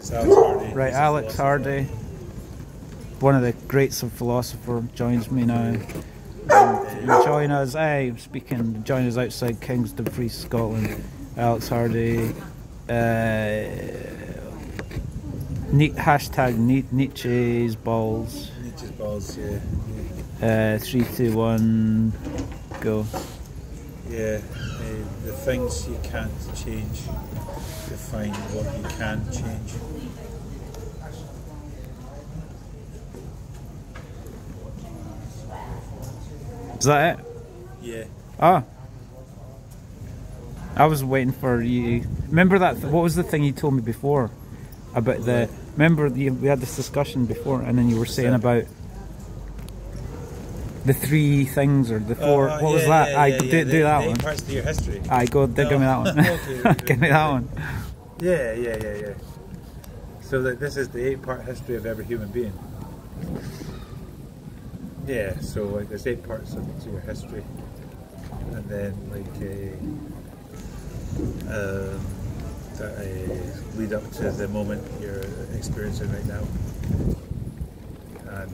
It's Alex Hardy. Right, Alex Hardy, one of the greats of philosopher, joins me now. Join us, join us outside Kings Dumfries, Scotland. Alex Hardy, hashtag Nietzsche's balls. Nietzsche's balls, yeah. 3, 2, 1, go. Yeah, the things you can't change define what you can change. Is that it? Yeah. Ah. I was waiting for you. Remember that? What was the thing you told me before about the? Remember we had this discussion before, and then you were saying about the 3 things or the 4. What was that? Do that one. Parts of your history. Give me that one. Okay. Give me that one. Yeah. So this is the 8-part history of every human being. Yeah. So like there's 8 parts to your history, and then that lead up to the moment you're experiencing right now, and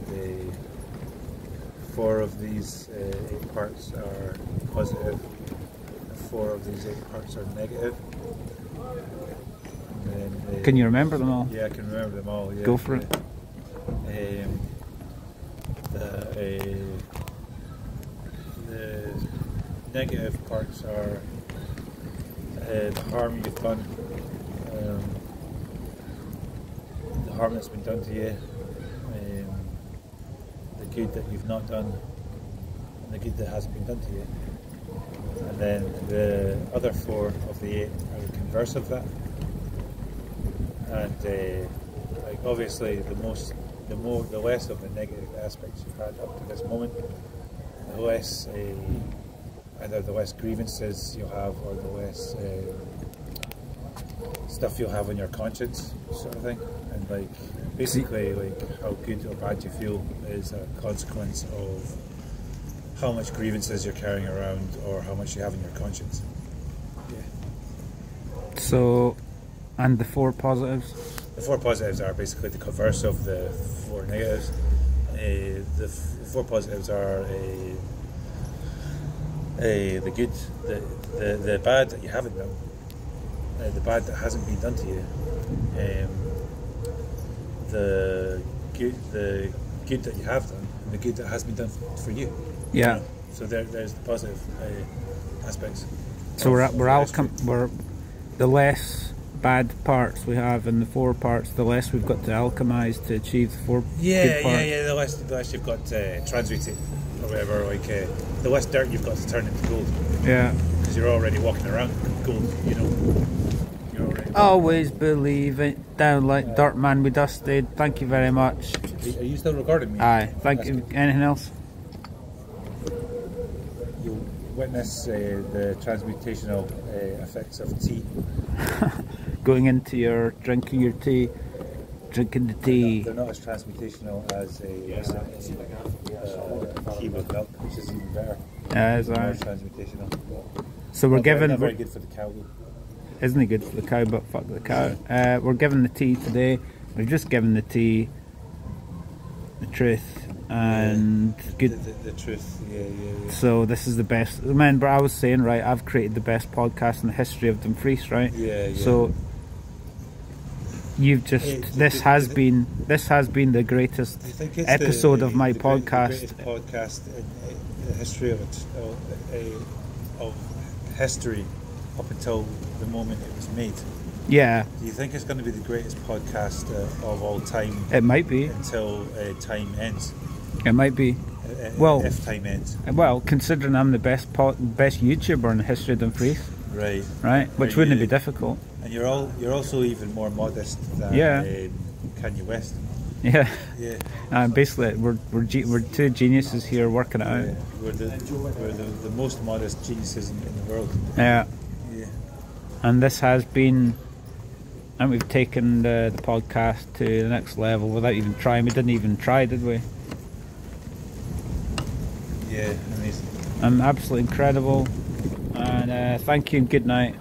4 of these 8 parts are positive, 4 of these 8 parts are negative. And then, can you remember them all? Yeah, I can remember them all. Yeah. Go for it. The negative parts are the harm you've done, the harm that's been done to you, the good that you've not done, and the good that hasn't been done to you. And then the other 4 of the 8 are the converse of that. And obviously the less of the negative aspects you've had up to this moment, the less either the less grievances you'll have, or the less stuff you'll have on your conscience, sort of thing. And basically how good or bad you feel is a consequence of how much grievances you're carrying around, or how much you have in your conscience. Yeah. So, and the 4 positives? The 4 positives are basically the converse of the 4 negatives. The 4 positives are the good, the bad that you haven't done, the bad that hasn't been done to you, the good that you have done, and the good that has been done for you. Yeah. So there's the positive aspects. So we're the less bad parts we have in the 4 parts, the less we've got to alchemize to achieve the 4 good parts. The less you've got to transmute it, or whatever. The less dirt you've got to turn into gold. Yeah. Because you're already walking around gold, You're already. Always believe it. Down like dirt, man. We dusted. Thank you very much. Are you still recording me? Aye. Thank you. Anything else? You'll witness the transmutational effects of tea. Going into your drinking your tea, drinking the tea. They're not as transmutational as tea with milk, which is even better. Yeah, it's more alright. Transmutational. So we're giving. Not very good for the cow. Isn't it good for the cow? But fuck the cow. We're giving the tea today. We've just given the tea the truth and good. The truth. Yeah. So this is the best. Remember, I was saying, right? I've created the best podcast in the history of Dumfries, right? Yeah. So you've just this has been the greatest episode of my podcast. The greatest podcast in the history of history up until the moment it was made. Yeah. Do you think it's going to be the greatest podcast of all time? It might be until time ends. It might be. If time ends. Well, considering I'm the best YouTuber in the history of Dumfries. Right. Which wouldn't be difficult. And you're also even more modest than Kanye West. Yeah. Yeah. Basically, we're 2 geniuses here working it out. We're the most modest geniuses in the world. Yeah. Yeah. And this has been, and we've taken the podcast to the next level without even trying. We didn't even try, did we? Yeah, amazing. Absolutely incredible. And thank you and good night.